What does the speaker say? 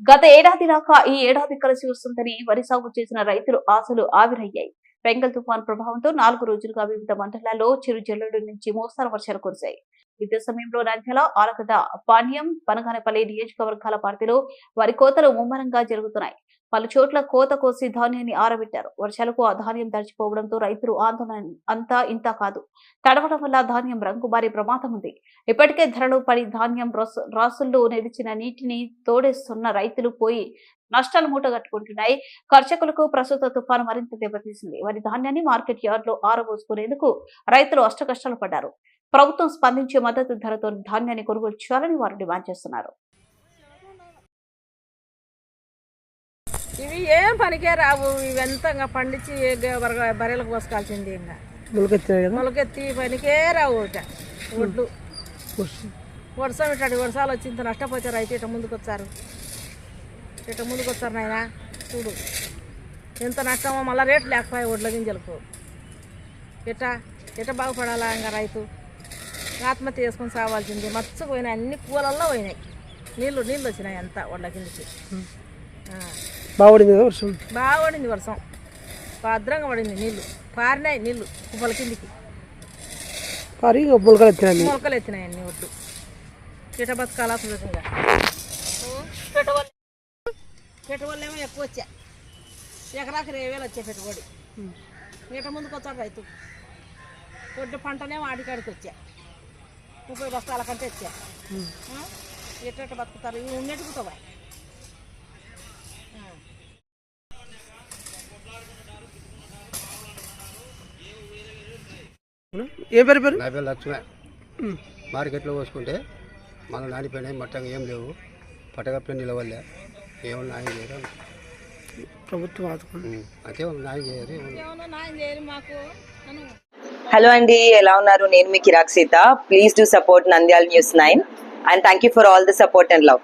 గత ఏడాది దాకా ఈ ఏడాది కలిసి వస్తుందని వరి సాగు చేసిన రైతులు ఆశలు ఆవిరయ్యాయి. బెంగల్ తుఫాన్ ప్రభావంతో 4 రోజులుగా వివిధ మండలాల్లో చిరుజల్లుల నుంచి మోస్తరు వర్షాలు కురిశాయి. ఇదే సమయంలో నంద్యాల, ఆలగడ్డ, పాణ్యం, బనగానపల్లి నియోజకవర్గాల పరిధిలో వరి కోతలు ముమ్మరంగా జరుగుతున్నాయి. పలు చోట్ల కోత కోసి ధాన్యాన్ని ఆరబెట్టారు. వర్షాలకు ఆ ధాన్యం తడిచిపోవడంతో రైతులు ఆందోళన అంతా ఇంతా కాదు. తడవడం వల్ల ధాన్యం రంగు మారే ప్రమాదం ఉంది. ఇప్పటికే ధరలు పడి ధాన్యం రాసుల్లో నిలిచిన నీటిని తోడేస్తున్న రైతులు పోయి నష్టాలు మూటగట్టుకుంటున్నాయి. కర్షకులకు ప్రస్తుత తుఫాను మరింత దెబ్బతీసింది. వారి ధాన్యాన్ని మార్కెట్ యార్డులో ఆరబోసుకునేందుకు రైతులు అష్టకష్టాలు పడ్డారు. ప్రభుత్వం స్పందించి మద్దతు ధరతో ధాన్యాన్ని కొనుగోలు చేయాలని వారు డిమాండ్ చేస్తున్నారు. ఇవి ఏం పనికే రావు. ఇవంతా పండించి బర్రెలకు పోసుకోవాల్సింది. ఇంకా మొలకెత్తి పనికే రావు. ఒడ్లు వర్షం ఇట్లాంటి వర్షాలు వచ్చి ఇంత నష్టపోతే రైతు ఇట్లా ముందుకు వచ్చారు నాయన. చూడు ఎంత నష్టమో. మళ్ళీ రేటు లేకపోయా ఒడ్ల గింజలకు. ఎట్ట బాగుపడాలా ఇంకా రైతు? ఆత్మహత్య చేసుకొని సావాల్సింది. మచ్చు పోయినాయి, అన్ని పూలల్లో పోయినాయి. నీళ్ళు వచ్చినాయి అంతా ఒడ్ల కిందకి. బాగుపడింది వర్షం, భద్రంగా పడింది. నీళ్ళు పారినాయి, నీళ్ళు కుప్పల కిందికి మొలకలు ఎత్తినాయి అన్ని ఒడ్లు. చెట్ట బతకాలా సులభంగా. పెట్టుబడులు ఏమో ఎక్కువ వచ్చా. ఎకరాకి 20,000 వచ్చాయి పెట్టుబడి. ఈట ముందుకు వచ్చాడు రైతు. ఒడ్డు పంటనేమో ఆడికాడికి వచ్చా. 30 బస్తాల కంటే వచ్చా. ఎట్ట బతుకుతారు? ఇవి ఉన్నట్టుకుతావా? ఏ పేరు పేరు? నా పేరు లక్ష్మే. మార్కెట్లో పోసుకుంటే మనం నానిపోయినాయి, మట్టంగా ఏం లేవు. పట్టగప్పని నిలవలే. ఏమన్నా న్యాయం చేయరు ప్రభుత్వం. అయితే న్యాయం చేయరు మాకు. హలో అండి, ఎలా ఉన్నారు? నేను మీ కిరాక్ Sita. Please do support Nandyal news 9 and thank you for all the support and love.